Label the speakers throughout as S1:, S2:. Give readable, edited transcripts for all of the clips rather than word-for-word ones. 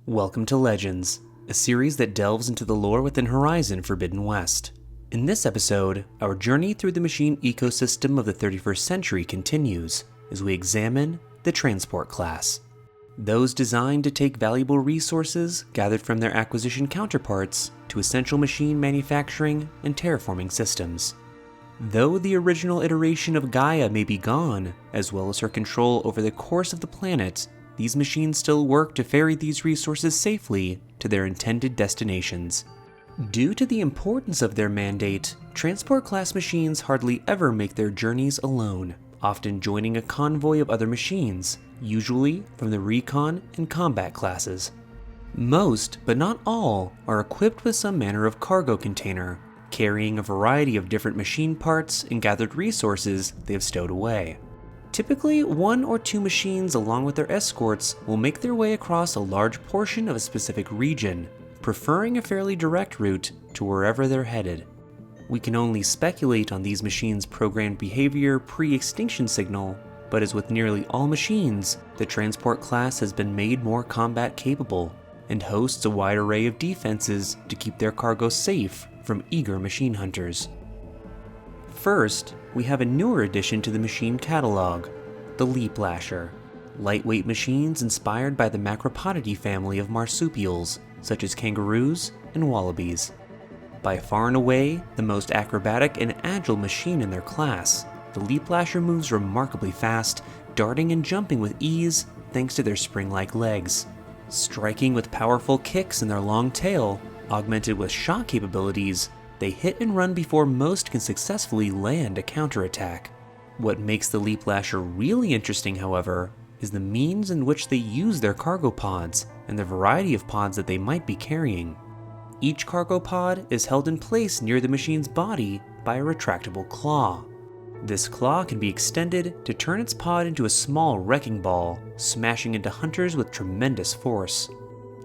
S1: Welcome to Legends, a series that delves into the lore within Horizon Forbidden West. In this episode, our journey through the machine ecosystem of the 31st century continues as we examine the Transport class. Those designed to take valuable resources gathered from their acquisition counterparts to essential machine manufacturing and terraforming systems. Though the original iteration of Gaia may be gone, as well as her control over the course of the planet, these machines still work to ferry these resources safely to their intended destinations. Due to the importance of their mandate, Transport class machines hardly ever make their journeys alone, often joining a convoy of other machines, usually from the Recon and Combat classes. Most, but not all, are equipped with some manner of cargo container, carrying a variety of different machine parts and gathered resources they have stowed away. Typically, one or two machines along with their escorts will make their way across a large portion of a specific region, preferring a fairly direct route to wherever they're headed. We can only speculate on these machines' programmed behavior pre-extinction signal, but as with nearly all machines, the Transport class has been made more combat capable and hosts a wide array of defenses to keep their cargo safe from eager machine hunters. First, we have a newer addition to the machine catalog, the Lasher, lightweight machines inspired by the Macropodidae family of marsupials, such as kangaroos and wallabies. By far and away the most acrobatic and agile machine in their class, the Lasher moves remarkably fast, darting and jumping with ease thanks to their spring-like legs. Striking with powerful kicks in their long tail, augmented with shock capabilities, they hit and run before most can successfully land a counterattack. What makes the Lasher really interesting, however, is the means in which they use their cargo pods and the variety of pods that they might be carrying. Each cargo pod is held in place near the machine's body by a retractable claw. This claw can be extended to turn its pod into a small wrecking ball, smashing into hunters with tremendous force.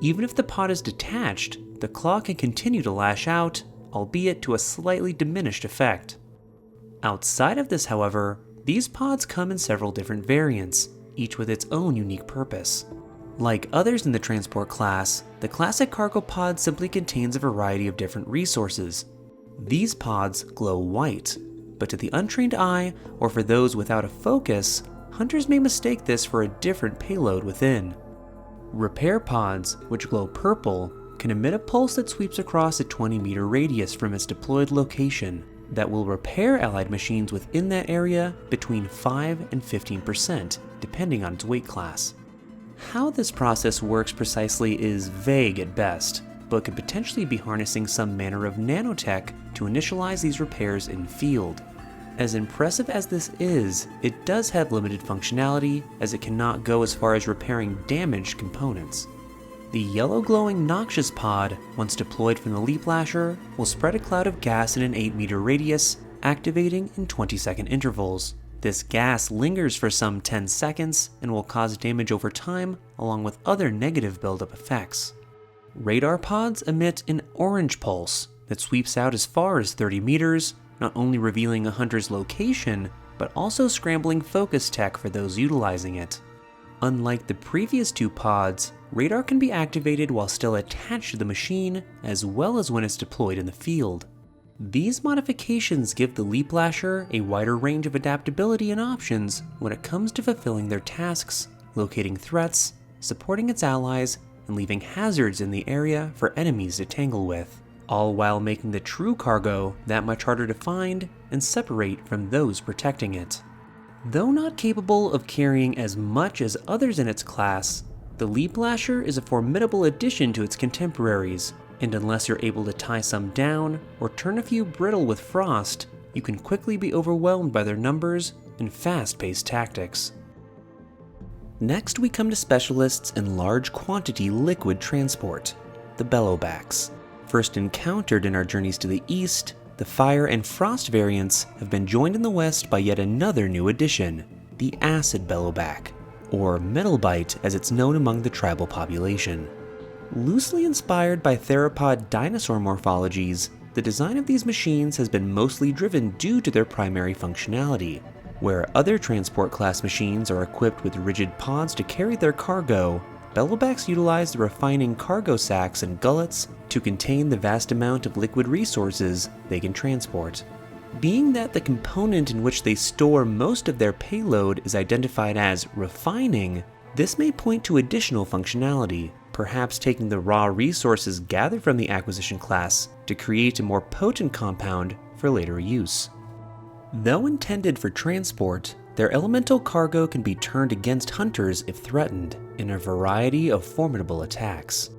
S1: Even if the pod is detached, the claw can continue to lash out, albeit to a slightly diminished effect. Outside of this, however, these pods come in several different variants, each with its own unique purpose. Like others in the Transport class, the classic cargo pod simply contains a variety of different resources. These pods glow white, but to the untrained eye, or for those without a focus, hunters may mistake this for a different payload within. Repair pods, which glow purple, can emit a pulse that sweeps across a 20-meter radius from its deployed location that will repair allied machines within that area between 5 and 15%, depending on its weight class. How this process works precisely is vague at best, but could potentially be harnessing some manner of nanotech to initialize these repairs in field. As impressive as this is, it does have limited functionality, as it cannot go as far as repairing damaged components. The yellow glowing noxious pod, once deployed from the Lasher, will spread a cloud of gas in an 8-meter radius, activating in 20-second intervals. This gas lingers for some 10 seconds and will cause damage over time, along with other negative buildup effects. Radar pods emit an orange pulse that sweeps out as far as 30 meters, not only revealing a hunter's location, but also scrambling focus tech for those utilizing it. Unlike the previous two pods, radar can be activated while still attached to the machine, as well as when it's deployed in the field. These modifications give the Lasher a wider range of adaptability and options when it comes to fulfilling their tasks, locating threats, supporting its allies, and leaving hazards in the area for enemies to tangle with, all while making the true cargo that much harder to find and separate from those protecting it. Though not capable of carrying as much as others in its class, the Lasher is a formidable addition to its contemporaries, and unless you're able to tie some down or turn a few brittle with frost, you can quickly be overwhelmed by their numbers and fast-paced tactics. Next, we come to specialists in large quantity liquid transport, the Bellowbacks. First encountered in our journeys to the east, the fire and frost variants have been joined in the west by yet another new addition, the acid Bellowback, or metalbite as it's known among the tribal population. Loosely inspired by theropod dinosaur morphologies, the design of these machines has been mostly driven due to their primary functionality. Where other transport class machines are equipped with rigid pods to carry their cargo, Bellowbacks utilize the refining cargo sacks and gullets to contain the vast amount of liquid resources they can transport. Being that the component in which they store most of their payload is identified as refining, this may point to additional functionality, perhaps taking the raw resources gathered from the acquisition class to create a more potent compound for later use. Though intended for transport, their elemental cargo can be turned against hunters if threatened in a variety of formidable attacks.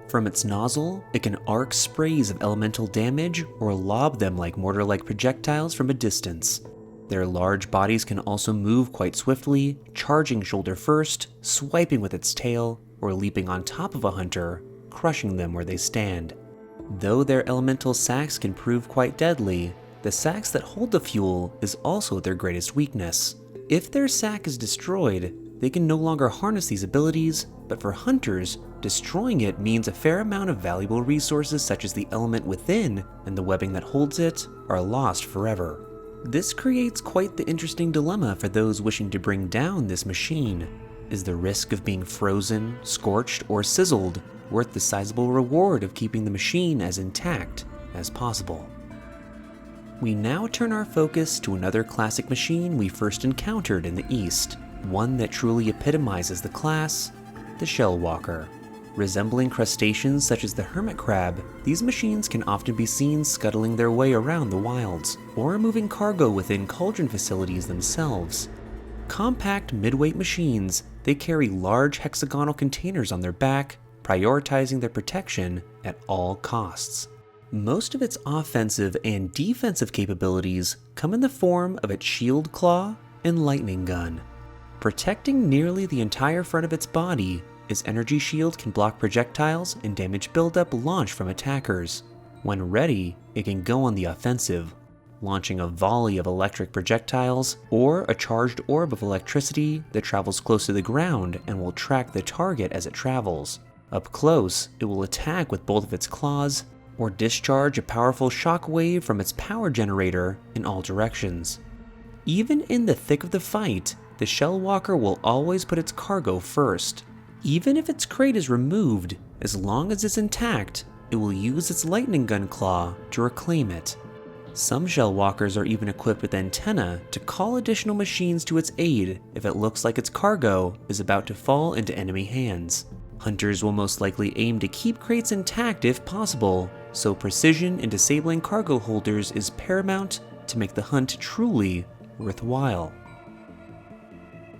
S1: From its nozzle, it can arc sprays of elemental damage or lob them like mortar-like projectiles from a distance. Their large bodies can also move quite swiftly, charging shoulder first, swiping with its tail, or leaping on top of a hunter, crushing them where they stand. Though their elemental sacks can prove quite deadly, the sacks that hold the fuel is also their greatest weakness. If their sack is destroyed, they can no longer harness these abilities, but for hunters, destroying it means a fair amount of valuable resources such as the element within and the webbing that holds it are lost forever. This creates quite the interesting dilemma for those wishing to bring down this machine. Is the risk of being frozen, scorched, or sizzled worth the sizable reward of keeping the machine as intact as possible? We now turn our focus to another classic machine we first encountered in the East, one that truly epitomizes the class, the Shellwalker. Resembling crustaceans such as the hermit crab, these machines can often be seen scuttling their way around the wilds, or moving cargo within cauldron facilities themselves. Compact mid-weight machines, they carry large hexagonal containers on their back, prioritizing their protection at all costs. Most of its offensive and defensive capabilities come in the form of its shield claw and lightning gun. Protecting nearly the entire front of its body, its energy shield can block projectiles and damage buildup launched from attackers. When ready, it can go on the offensive, launching a volley of electric projectiles or a charged orb of electricity that travels close to the ground and will track the target as it travels. Up close, it will attack with both of its claws or discharge a powerful shock wave from its power generator in all directions. Even in the thick of the fight, the Shellwalker will always put its cargo first. Even if its crate is removed, as long as it's intact, it will use its lightning gun claw to reclaim it. Some Shellwalkers are even equipped with antennae to call additional machines to its aid if it looks like its cargo is about to fall into enemy hands. Hunters will most likely aim to keep crates intact if possible, so precision in disabling cargo holders is paramount to make the hunt truly worthwhile.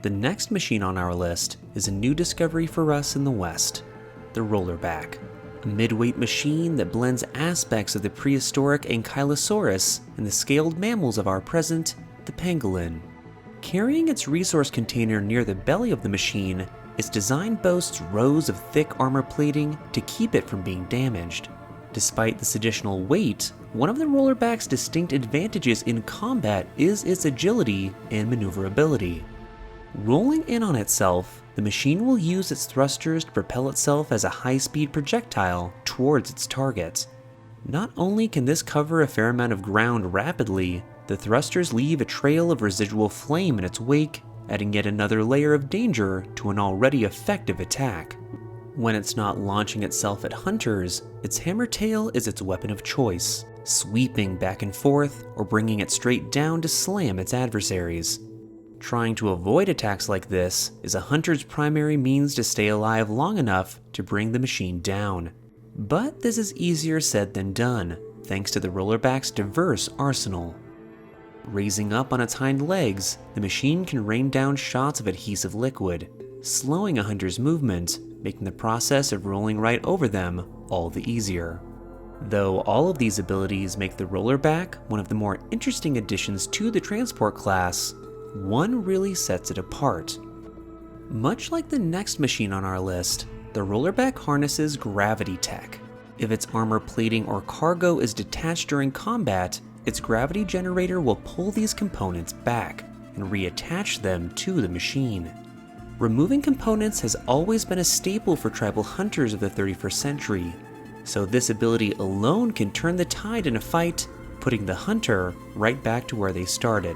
S1: The next machine on our list is a new discovery for us in the West, the Rollerback, a mid-weight machine that blends aspects of the prehistoric Ankylosaurus and the scaled mammals of our present, the pangolin. Carrying its resource container near the belly of the machine, its design boasts rows of thick armor plating to keep it from being damaged. Despite this additional weight, one of the Rollerback's distinct advantages in combat is its agility and maneuverability. Rolling in on itself, the machine will use its thrusters to propel itself as a high-speed projectile towards its target. Not only can this cover a fair amount of ground rapidly, the thrusters leave a trail of residual flame in its wake, adding yet another layer of danger to an already effective attack. When it's not launching itself at hunters, its hammer tail is its weapon of choice, sweeping back and forth or bringing it straight down to slam its adversaries. Trying to avoid attacks like this is a hunter's primary means to stay alive long enough to bring the machine down. But this is easier said than done, thanks to the Rollerback's diverse arsenal. Raising up on its hind legs, the machine can rain down shots of adhesive liquid, slowing a hunter's movement, making the process of rolling right over them all the easier. Though all of these abilities make the Rollerback one of the more interesting additions to the transport class, one really sets it apart. Much like the next machine on our list, the Rollerback harnesses gravity tech. If its armor plating or cargo is detached during combat, its gravity generator will pull these components back and reattach them to the machine. Removing components has always been a staple for tribal hunters of the 31st century, so this ability alone can turn the tide in a fight, putting the hunter right back to where they started.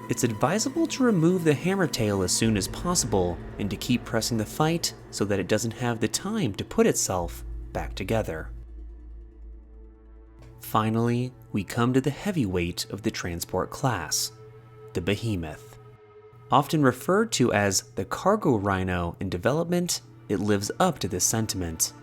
S1: It's advisable to remove the hammer tail as soon as possible and to keep pressing the fight so that it doesn't have the time to put itself back together. Finally, we come to the heavyweight of the transport class, the Behemoth. Often referred to as the cargo rhino in development, it lives up to this sentiment.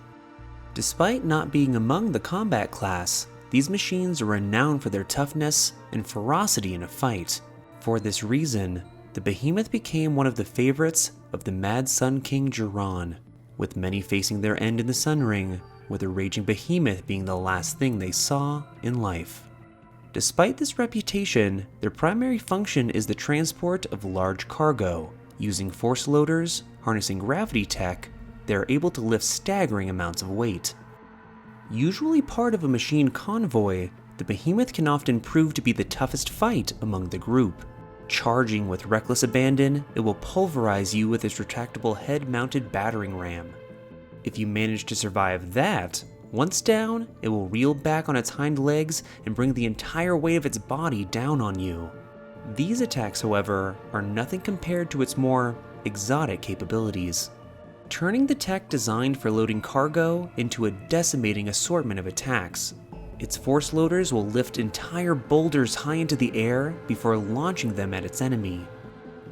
S1: Despite not being among the combat class, these machines are renowned for their toughness and ferocity in a fight. For this reason, the Behemoth became one of the favorites of the Mad Sun King Jiran, with many facing their end in the Sun Ring, with a raging behemoth being the last thing they saw in life. Despite this reputation, their primary function is the transport of large cargo. Using force loaders, harnessing gravity tech, they are able to lift staggering amounts of weight. Usually part of a machine convoy, the Behemoth can often prove to be the toughest fight among the group. Charging with reckless abandon, it will pulverize you with its retractable head-mounted battering ram. If you manage to survive that, once down, it will reel back on its hind legs and bring the entire weight of its body down on you. These attacks, however, are nothing compared to its more exotic capabilities, turning the tech designed for loading cargo into a decimating assortment of attacks. Its force loaders will lift entire boulders high into the air before launching them at its enemy.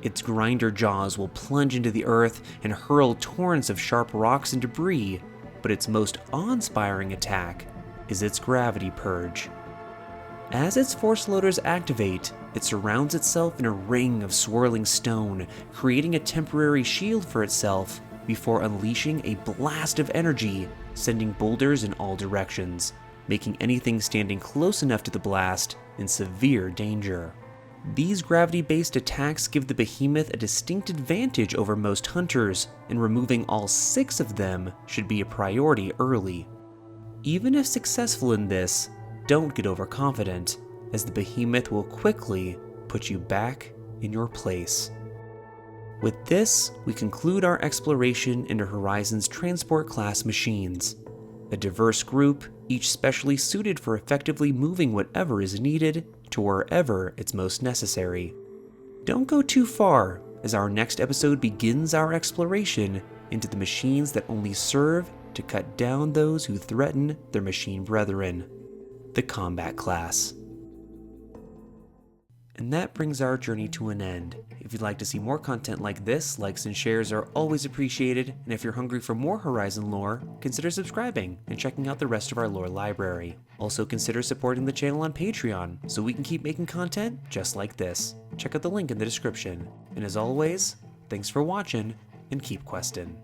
S1: Its grinder jaws will plunge into the earth and hurl torrents of sharp rocks and debris, but its most awe-inspiring attack is its gravity purge. As its force loaders activate, it surrounds itself in a ring of swirling stone, creating a temporary shield for itself before unleashing a blast of energy, sending boulders in all directions, making anything standing close enough to the blast in severe danger. These gravity-based attacks give the Behemoth a distinct advantage over most hunters, and removing all 6 of them should be a priority early. Even if successful in this, don't get overconfident, as the Behemoth will quickly put you back in your place. With this, we conclude our exploration into Horizon's transport class machines. A diverse group, each specially suited for effectively moving whatever is needed to wherever it's most necessary. Don't go too far, as our next episode begins our exploration into the machines that only serve to cut down those who threaten their machine brethren, the combat class. And that brings our journey to an end. If you'd like to see more content like this, likes and shares are always appreciated, and if you're hungry for more Horizon lore, consider subscribing and checking out the rest of our lore library. Also consider supporting the channel on Patreon, so we can keep making content just like this. Check out the link in the description. And as always, thanks for watching, and keep questing.